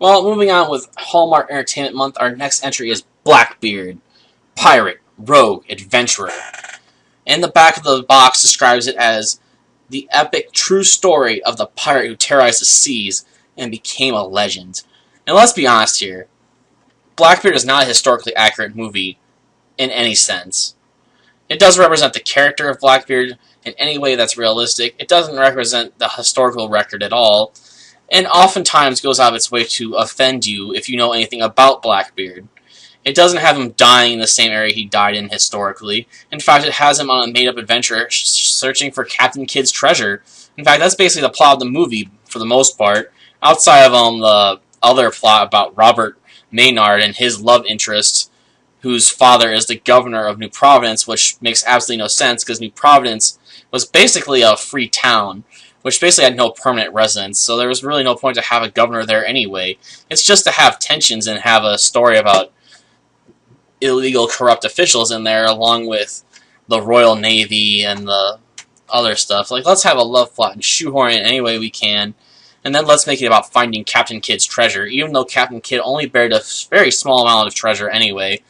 Well, moving on with Hallmark Entertainment Month, our next entry is Blackbeard, pirate, rogue, adventurer. And the back of the box describes it as the epic true story of the pirate who terrorized the seas and became a legend. And let's be honest here, Blackbeard is not a historically accurate movie in any sense. It doesn't represent the character of Blackbeard in any way that's realistic. It doesn't represent the historical record at all, and oftentimes goes out of its way to offend you if you know anything about Blackbeard. It doesn't have him dying in the same area he died in historically. In fact, it has him on a made-up adventure searching for Captain Kidd's treasure. In fact, that's basically the plot of the movie for the most part, outside of the other plot about Robert Maynard and his love interest, whose father is the governor of New Providence, which makes absolutely no sense because New Providence was basically a free town, which basically had no permanent residents, so there was really no point to have a governor there anyway. It's just to have tensions and have a story about illegal, corrupt officials in there, along with the Royal Navy and the other stuff. Like, let's have a love plot and shoehorn it any way we can, and then let's make it about finding Captain Kidd's treasure, even though Captain Kidd only buried a very small amount of treasure anyway.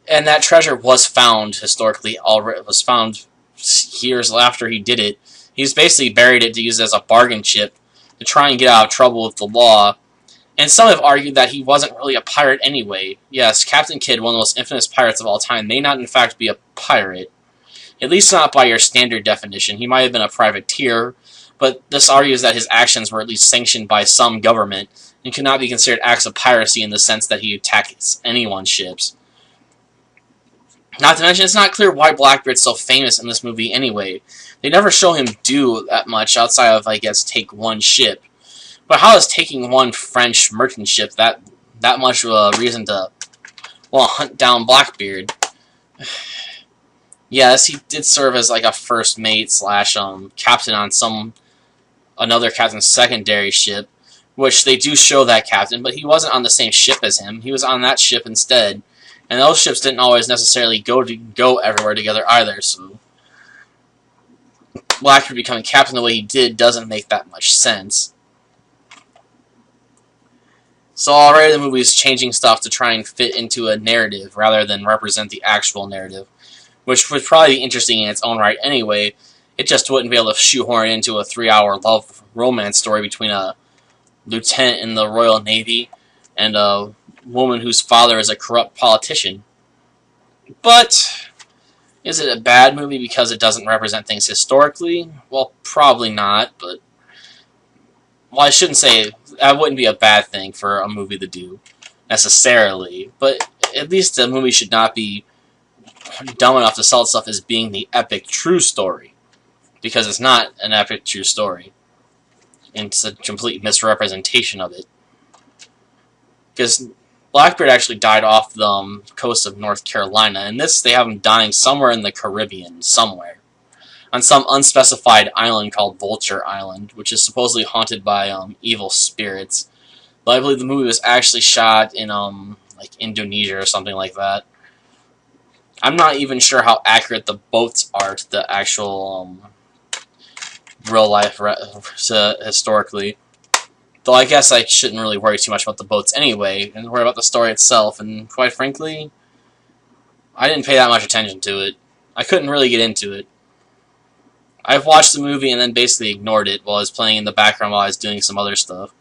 And that treasure was found historically already. It was found years after he did it. He's basically buried it to use it as a bargain chip to try and get out of trouble with the law. And some have argued that he wasn't really a pirate anyway. Yes, Captain Kidd, one of the most infamous pirates of all time, may not in fact be a pirate. At least not by your standard definition. He might have been a privateer, but this argues that his actions were at least sanctioned by some government and could not be considered acts of piracy in the sense that he attacks anyone's ships. Not to mention, it's not clear why Blackbeard's so famous in this movie anyway. They never show him do that much outside of, I guess, take one ship. But how is taking one French merchant ship that much of a reason to, well, hunt down Blackbeard? Yes, he did serve as like a first mate slash captain on another captain's secondary ship, which they do show that captain, but he wasn't on the same ship as him. He was on that ship instead, and those ships didn't always necessarily go everywhere together either. So Blackbeard becoming captain the way he did doesn't make that much sense. So already the movie is changing stuff to try and fit into a narrative rather than represent the actual narrative, which would probably be interesting in its own right anyway. It just wouldn't be able to shoehorn it into a 3-hour love romance story between a lieutenant in the Royal Navy and a woman whose father is a corrupt politician. But is it a bad movie because it doesn't represent things historically? Well, probably not, but well, I shouldn't say that wouldn't be a bad thing for a movie to do, necessarily, but at least the movie should not be dumb enough to sell itself as being the epic true story, because it's not an epic true story. It's a complete misrepresentation of it. Because Blackbeard actually died off the coast of North Carolina, and this they have him dying somewhere in the Caribbean, somewhere, on some unspecified island called Vulture Island, which is supposedly haunted by evil spirits. But I believe the movie was actually shot in like Indonesia or something like that. I'm not even sure how accurate the boats are to the actual real life historically. Though I guess I shouldn't really worry too much about the boats anyway, and worry about the story itself, and quite frankly, I didn't pay that much attention to it. I couldn't really get into it. I've watched the movie and then basically ignored it while I was playing in the background while I was doing some other stuff.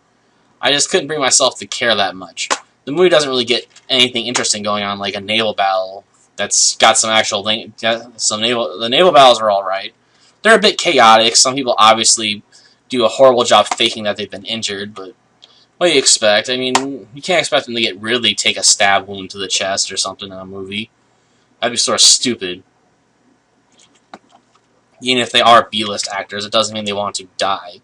I just couldn't bring myself to care that much. The movie doesn't really get anything interesting going on, like a naval battle that's got some actual the naval battles are alright. They're a bit chaotic. Some people obviously do a horrible job faking that they've been injured, but what do you expect? I mean, you can't expect them to really take a stab wound to the chest or something in a movie. That'd be sort of stupid. Even if they are B-list actors, it doesn't mean they want to die.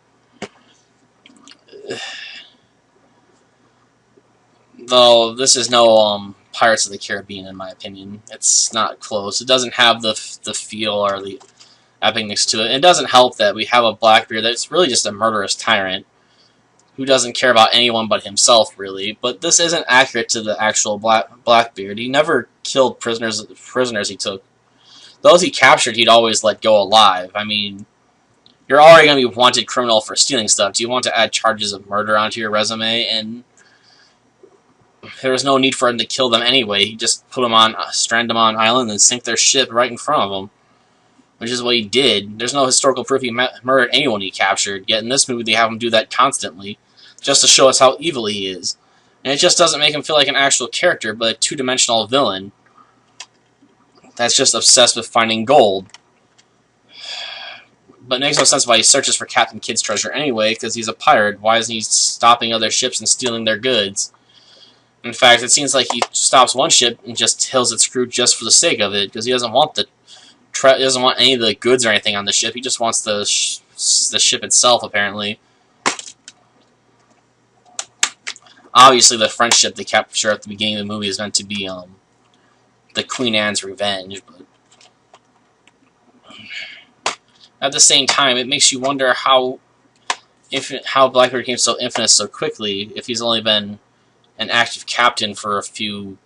Though, this is no Pirates of the Caribbean, in my opinion. It's not close. It doesn't have the feel or the epicness to it. And it doesn't help that we have a Blackbeard that's really just a murderous tyrant who doesn't care about anyone but himself, really. But this isn't accurate to the actual Blackbeard. He never killed prisoners he took. Those he captured, he'd always let go alive. I mean, you're already going to be a wanted criminal for stealing stuff. Do you want to add charges of murder onto your resume? And There was no need for him to kill them anyway. He just put them on, strand them on an island, and sink their ship right in front of them, which is what he did. There's no historical proof he murdered anyone he captured, yet in this movie they have him do that constantly, just to show us how evil he is. And it just doesn't make him feel like an actual character, but a two-dimensional villain that's just obsessed with finding gold. But it makes no sense why he searches for Captain Kidd's treasure anyway, because he's a pirate. Why isn't he stopping other ships and stealing their goods? In fact, it seems like he stops one ship and just kills its crew just for the sake of it, because he doesn't want he doesn't want any of the goods or anything on the ship. He just wants the ship itself, apparently. Obviously, the French ship they capture at the beginning of the movie is meant to be the Queen Anne's Revenge, but at the same time, it makes you wonder how Blackbeard became so infamous so quickly if he's only been an active captain for a few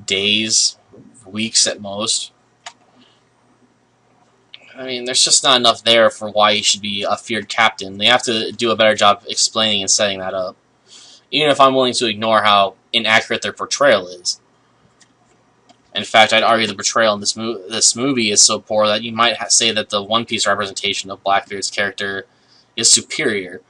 days, weeks at most. I mean, there's just not enough there for why he should be a feared captain. They have to do a better job explaining and setting that up, even if I'm willing to ignore how inaccurate their portrayal is. In fact, I'd argue the portrayal in this movie is so poor that you might say that the One Piece representation of Blackbeard's character is superior.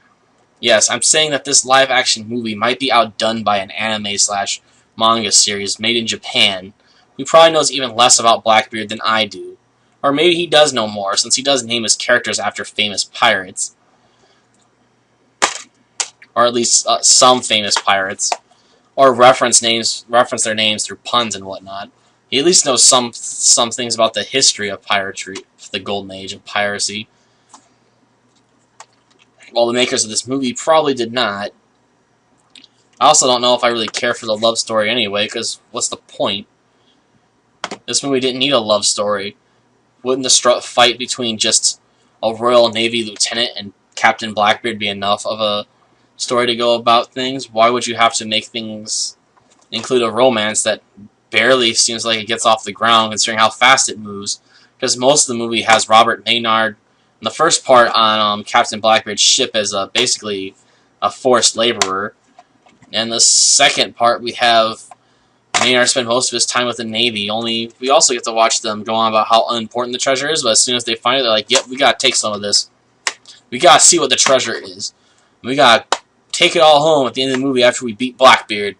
Yes, I'm saying that this live-action movie might be outdone by an anime/manga series made in Japan, who probably knows even less about Blackbeard than I do. Or maybe he does know more, since he does name his characters after famous pirates. Or at least some famous pirates. Or reference their names through puns and whatnot. He at least knows some things about the history of piracy, the golden age of piracy. While the makers of this movie probably did not. I also don't know if I really care for the love story anyway, because what's the point? This movie didn't need a love story. Wouldn't the fight between just a Royal Navy lieutenant and Captain Blackbeard be enough of a story to go about things? Why would you have to make things include a romance that barely seems like it gets off the ground, considering how fast it moves? Because most of the movie has Robert Maynard, in the first part, on Captain Blackbeard's ship as basically a forced laborer. And the second part, we have Maynard spend most of his time with the Navy. Only we also get to watch them go on about how unimportant the treasure is, but as soon as they find it, they're like, yep, we gotta take some of this. We gotta see what the treasure is. We gotta take it all home at the end of the movie after we beat Blackbeard.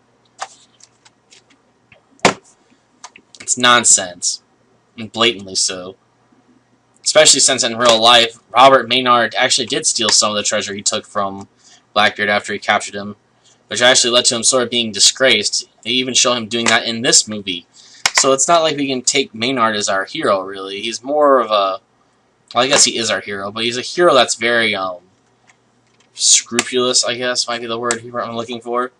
It's nonsense. And blatantly so. Especially since in real life, Robert Maynard actually did steal some of the treasure he took from Blackbeard after he captured him, which actually led to him sort of being disgraced. They even show him doing that in this movie. So it's not like we can take Maynard as our hero, really. He's more of a... Well, I guess he is our hero, but he's a hero that's very, scrupulous, I guess, might be the word I'm looking for.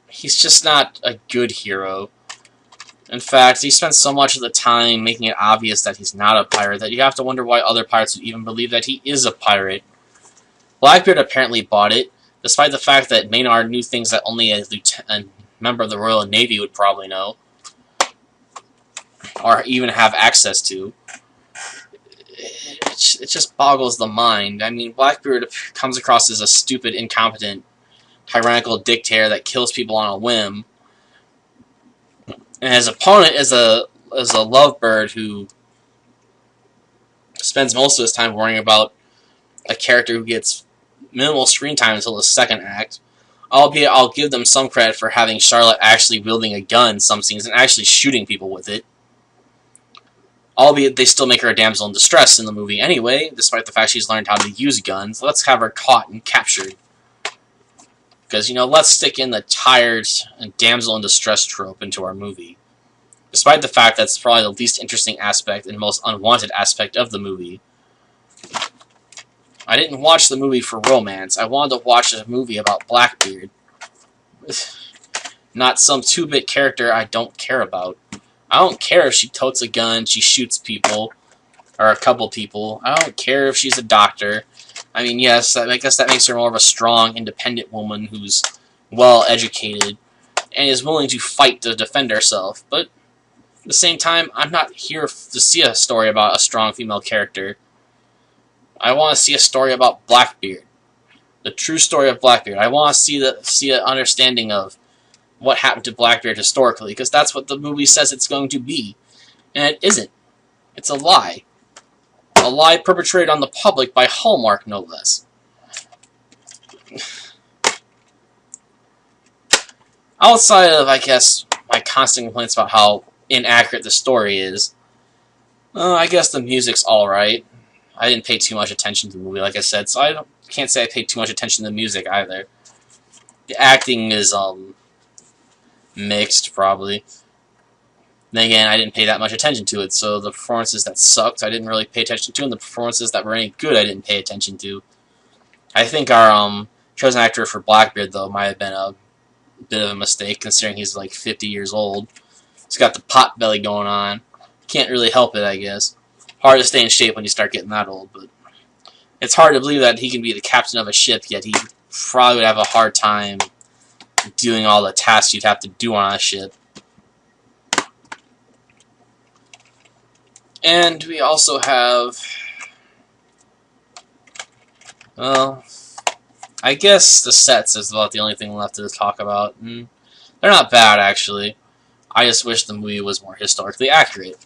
He's just not a good hero. In fact, he spends so much of the time making it obvious that he's not a pirate that you have to wonder why other pirates would even believe that he is a pirate. Blackbeard apparently bought it, despite the fact that Maynard knew things that only a member of the Royal Navy would probably know, or even have access to. It just boggles the mind. I mean, Blackbeard comes across as a stupid, incompetent, tyrannical dictator that kills people on a whim. And his opponent is a lovebird who spends most of his time worrying about a character who gets minimal screen time until the second act. Albeit, I'll give them some credit for having Charlotte actually wielding a gun in some scenes and actually shooting people with it. Albeit, they still make her a damsel in distress in the movie anyway, despite the fact she's learned how to use guns. Let's have her caught and captured. Because, let's stick in the tired and damsel in distress trope into our movie. Despite the fact that's probably the least interesting aspect and most unwanted aspect of the movie. I didn't watch the movie for romance. I wanted to watch a movie about Blackbeard. Not some 2-bit character I don't care about. I don't care if she totes a gun, she shoots people, or a couple people. I don't care if she's a doctor. I mean, yes, I guess that makes her more of a strong, independent woman who's well-educated and is willing to fight to defend herself. But at the same time, I'm not here to see a story about a strong female character. I want to see a story about Blackbeard. The true story of Blackbeard. I want to see an understanding of what happened to Blackbeard historically, because that's what the movie says it's going to be. And it isn't. It's a lie. A lie perpetrated on the public by Hallmark, no less. Outside of, I guess, my constant complaints about how inaccurate the story is, I guess the music's alright. I didn't pay too much attention to the movie, like I said, so I can't say I paid too much attention to the music either. The acting is, mixed, probably. Then again, I didn't pay that much attention to it, so the performances that sucked, I didn't really pay attention to, and the performances that were any good, I didn't pay attention to. I think our, chosen actor for Blackbeard, though, might have been a bit of a mistake, considering he's like 50 years old. He's got the pot belly going on. Can't really help it, I guess. Hard to stay in shape when you start getting that old, but it's hard to believe that he can be the captain of a ship, yet he probably would have a hard time doing all the tasks you'd have to do on a ship. And we also have, well, I guess the sets is about the only thing left to talk about. They're not bad, actually. I just wish the movie was more historically accurate.